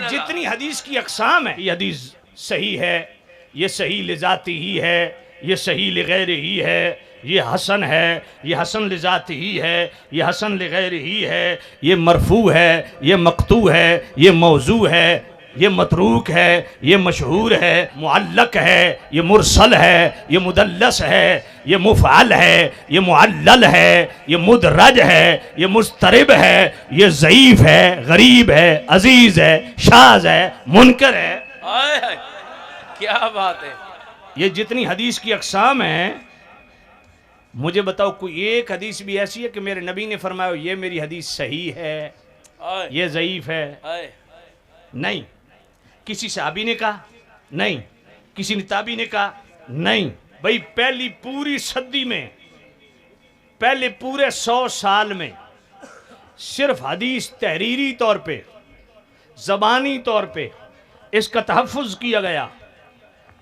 जितनी हदीस की अक़साम है, ये हदीस सही है, ये सही लिजाती ही है, ये सही लिगैर ही है, ये हसन है, ये हसन लिजाती ही है, ये हसन लिगैर ही है, ये मरफू है, ये मकतू है, ये मौजू है, ये मतरूक है, ये मशहूर है, मुअल्लक है, ये मुरसल है, ये मुदल्लस है, ये मुफ़अल है, ये मुअल्लल है, ये मुदरज है, ये मुस्तरिब है, ये ज़ईफ़ है, गरीब है, अजीज़ है, शाज़ है, मुनकर है। क्या बात है। ये जितनी हदीस की अक़साम है, मुझे बताओ कोई एक हदीस भी ऐसी है कि मेरे नबी ने फरमाया ये मेरी हदीस सही है, ये ज़ईफ़ है? नहीं। किसी सहाबी ने कहा? नहीं। किसी ने ताबी ने कहा? नहीं। भाई पहली पूरी सदी में, पहले पूरे 100 साल में सिर्फ हदीस तहरीरी तौर पे, ज़बानी तौर पे इसका तहफ़्फ़ुज़ किया गया,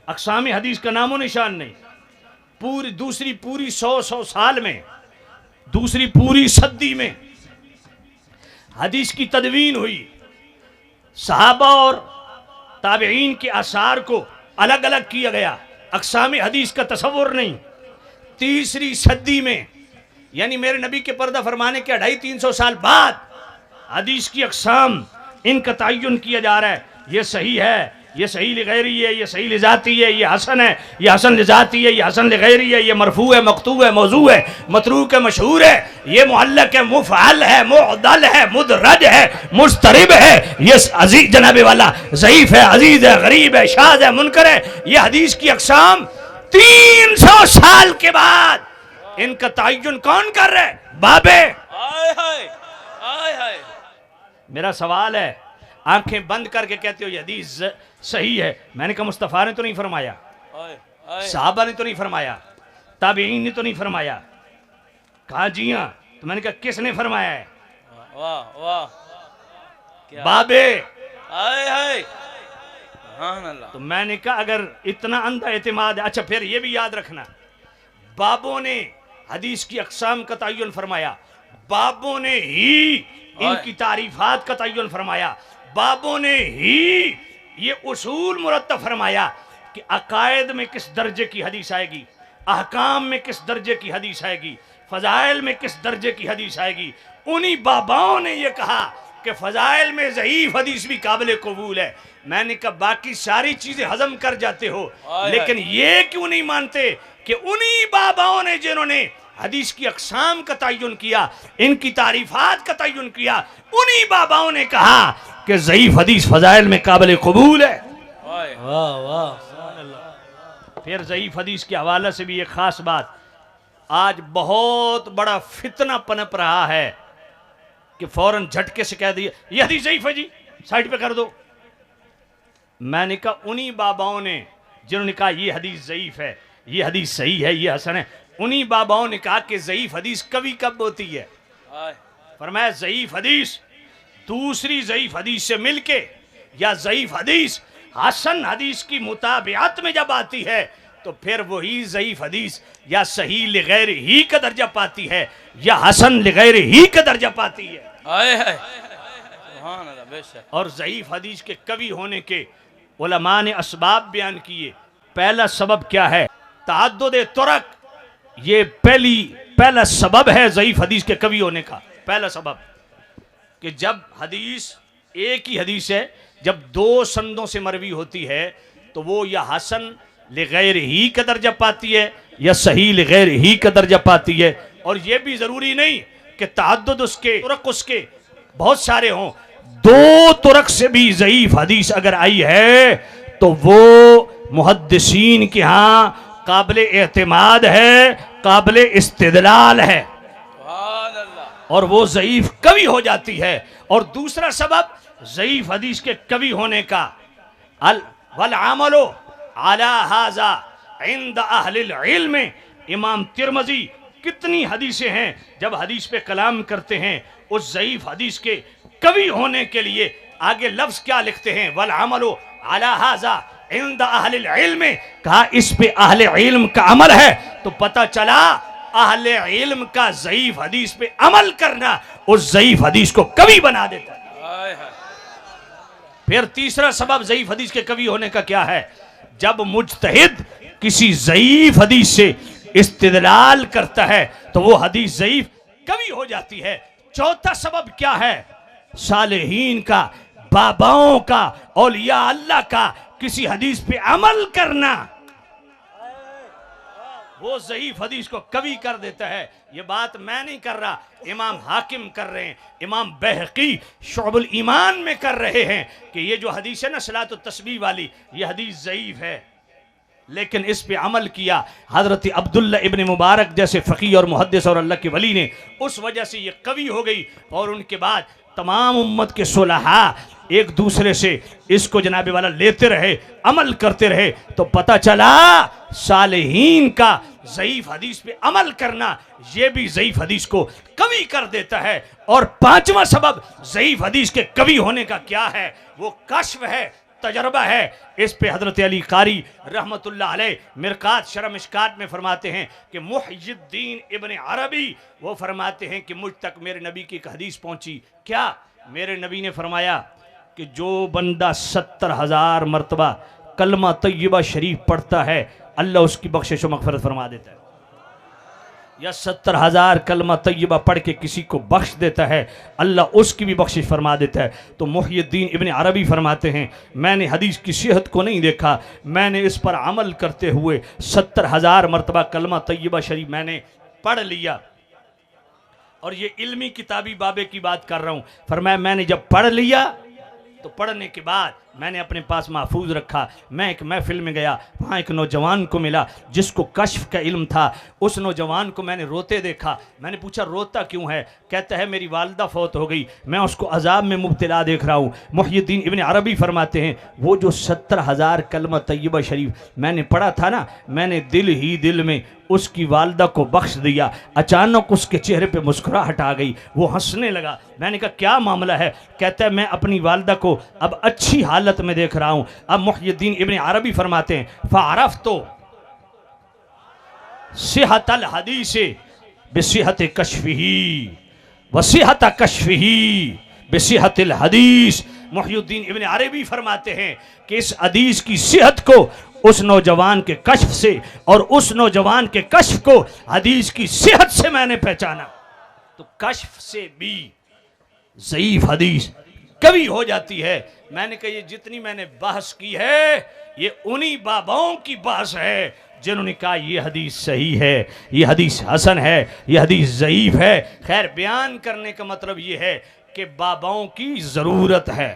अक़साम हदीस का नामो निशान नहीं। दूसरी पूरी 100 साल में, दूसरी पूरी सदी में हदीस की तदवीन हुई, सहाबा और ताबईन के आसार को अलग अलग किया गया, अक़साम हदीस का तसव्वुर नहीं। तीसरी सदी में, यानी मेरे नबी के पर्दा फरमाने के 250-300 साल बाद हदीस की अक़साम इनका तयन किया जा रहा है। ये सही है, ये सही लिगैरी है, ये सही लिजाती है, ये हसन है, ये हसन लिजाती है, ये हसन लिगैरी है, ये मरफू है, मकतू है, मौजू है, मतरूक है, मशहूर है, ये मुअल्लक है, मुफ़अल है, मुअद्दल है, मुदरज है, मुस्तरिब है, ये अजीज जनाबे वाला ज़ईफ़ है, अजीज है, गरीब है, शाज़ है, मुनकर है। ये हदीस की अक़साम 300 साल के बाद इनका तयन कौन कर रहा है? बाबे। मेरा सवाल है, आंखें बंद करके कहते हो ये हदीस सही है। मैंने कहा मुस्तफ़ा ने तो नहीं फरमाया, सहाबा ने तो नहीं फरमाया, ताबईन ने तो नहीं फरमाया। कहा जी हाँ। तो मैंने कहा किसने फरमाया है? वाह वाह, बाबे। अल्लाह। तो मैंने कहा अगर इतना अंधा एतमाद है, अच्छा फिर ये भी याद रखना, बाबों ने हदीस की अक़साम का तयन फरमाया, बाबों ने ही इनकी तारीफात का तयन फरमाया, बाबों ने ही ये उसूल मुरत्तब फरमाया कि अकायद में किस दर्जे की हदीस आएगी, अहकाम में किस दर्जे की हदीस आएगी, फ़ज़ाइल में किस दर्जे की हदीस आएगी। उन्हीं बाबाओं ने ये कहा कि फ़ज़ाइल में ज़ईफ़ हदीस भी काबिल कबूल है। मैंने कहा बाकी सारी चीज़ें हजम कर जाते हो, लेकिन ये क्यों नहीं मानते कि उन्हीं बाबाओं ने जिन्होंने हदीस की अक़साम का तयन किया, इनकी तारीफात का तयन किया, उन्हीं बाबाओं ने कहा कि ज़ईफ़ हदीस फ़ज़ाइल में काबिल कबूल है। वाह वाह। फिर ज़ईफ़ हदीस के हवाले से भी एक ख़ास बात, आज बहुत बड़ा फितना पनप रहा है कि फ़ौरन झटके से कह दिया ये हदीस ज़ईफ़ है जी, साइड पे कर दो। मैंने कहा उन्हीं बाबाओं ने जिन्होंने कहा ये हदीस ज़ईफ़ है, ये हदीस सही है, ये हसन है, उन्हीं बाबाओं ने कहा कि ज़ईफ़ हदीस कभी कब होती है? फरमाया ज़ईफ़ हदीस दूसरी ज़ईफ़ हदीस से मिलके, या ज़ईफ़ हदीस हसन हदीस की मुताबियत में जब आती है तो फिर वही ज़ईफ़ हदीस या सही लिगैर ही का दर्जा पाती है या हसन लिगैर ही का दर्जा पाती है। और ज़ईफ़ हदीस के कवि होने के उलमा ने असबाब बयान किए। पहला सबब क्या है? तअद्दुद तुरक। ये पहला सबब है ज़ईफ़ हदीस के कवि होने का। पहला सबब कि जब हदीस एक ही हदीस है, जब 2 संदों से मरवी होती है तो वो या हसन लिगैर ही का दर्जा पाती है या सही लिगैर ही का दर्जा पाती है। और ये भी ज़रूरी नहीं कि तअद्दुद उसके तुरक उसके बहुत सारे हों, 2 तुरक से भी ज़ईफ़ हदीस अगर आई है तो वो मुहद्दिसीन के यहाँ काबिल एतमाद है, काबिल इस्तिदलाल है और वो ज़ईफ़ कवि हो जाती है। और दूसरा सबब ज़ईफ़ हदीस के कवि होने का, वल अमलो अला हाज़ा इंद अहलिल इल्म। इमाम तिरमिज़ी कितनी हदीसें हैं जब हदीस पे कलाम करते हैं, उस ज़ईफ़ हदीस के कवि होने के लिए आगे लफ्ज़ क्या लिखते हैं? वल अमलो अला हाज़ा इंद अहलिल इल्म। कहा इस पे अहले इल्म का अमल है, तो पता चला अहले इल्म का ज़ईफ़ हदीस पे अमल करना उस ज़ईफ़ हदीस को कवि बना देता है। फिर तीसरा सबब ज़ईफ हदीस के कवी होने का क्या है? जब मुज्तहिद किसी ज़ईफ हदीस से इस्तिदलाल करता है तो वो हदीस ज़ईफ कवी हो जाती है। चौथा सबब क्या है? सालेहीन का, बाबाओं का, औलिया अल्लाह का किसी हदीस पे अमल करना, वो ज़ईफ हदीस को कवी कर देता है। ये बात मैं नहीं कर रहा, इमाम हाकिम कर रहे हैं, इमाम बैहकी शुअबुल ईमान में कर रहे हैं कि ये जो हदीस है ना सलात तस्बीह वाली, ये हदीस ज़ईफ है। लेकिन इस पे अमल किया हजरत अब्दुल्ला इब्न मुबारक जैसे फ़कीह और मुहद्दिस और अल्लाह के वली ने, उस वजह से ये कवी हो गई। और उनके बाद तमाम उम्मत के सुलहा एक दूसरे से इसको जनाबे वाला लेते रहे, अमल करते रहे, तो पता चला सालेहीन का ज़ईफ हदीस पे अमल करना ये भी ज़ईफ हदीस को कवी कर देता है। और पांचवा सबब ज़ईफ हदीस के कवी होने का क्या है? वो कश्फ है, तजर्बा है। इस पे हजरत अली कारी रहमतुल्लाह अलैह मिरकात शरह मिशकात में फरमाते हैं कि मुहय्यिद्दीन इब्न अरबी वो फरमाते हैं कि मुझ तक मेरे नबी की एक हदीस पहुंची। क्या? मेरे नबी ने फरमाया कि जो बंदा 70,000 मरतबा कलमा तय्यबा शरीफ पढ़ता है अल्लाह उसकी बख्शिश व मगफरत फरमा देता है, या 70,000 कलमा तय्यबा पढ़ के किसी को बख्श देता है अल्लाह उसकी भी बख्शिश फरमा देता है। तो मुहय्यिद्दीन इब्न अरबी फरमाते हैं मैंने हदीस की सेहत को नहीं देखा, मैंने इस पर अमल करते हुए 70,000 मरतबा कलमा तय्यबा शरीफ मैंने पढ़ लिया। और ये इल्मी किताबी बाबे की बात कर रहा हूँ। फरमाया मैंने जब पढ़ लिया तो पढ़ने के बाद मैंने अपने पास महफूज रखा। मैं एक महफिल में गया, वहाँ एक नौजवान को मिला जिसको कश्फ का इल्म था। उस नौजवान को मैंने रोते देखा। मैंने पूछा रोता क्यों है? कहता है मेरी वालदा फौत हो गई, मैं उसको अजाब में मुब्तला देख रहा हूँ। मुहय्यिद्दीन इब्न अरबी फरमाते हैं वो जो 70,000 कलमा तय्यबा शरीफ मैंने पढ़ा था ना, मैंने दिल ही दिल में उसकी वालदा को बख्श दिया। अचानक उसके चेहरे पे मुस्कुराहट आ गई, वो हंसने लगा। मैंने कहा क्या मामला है? कहता है मैं अपनी वालदा को अब अच्छी हालत में देख रहा हूं। अब मुहय्यिद्दीन इब्न अरबी फरमाते हैं फ़अरफ़्तु सिहतल हदीस बिसिहत कश्फिही व सिहत कश्फिही बिसिहतिल हदीस। मुहय्यिद्दीन इब्न अरबी फरमाते हैं कि इस हदीस की सेहत को उस नौजवान के कश्फ से और उस नौजवान के कश्फ को हदीस की सेहत से मैंने पहचाना। तो कश्फ से भी ज़ईफ हदीस कभी हो जाती है। मैंने कहा ये जितनी मैंने बहस की है ये उन्हीं बाबाओं की बहस है जिन्होंने कहा ये हदीस सही है, ये हदीस हसन है, ये हदीस ज़ईफ है। खैर बयान करने का मतलब ये है कि बाबाओं की ज़रूरत है।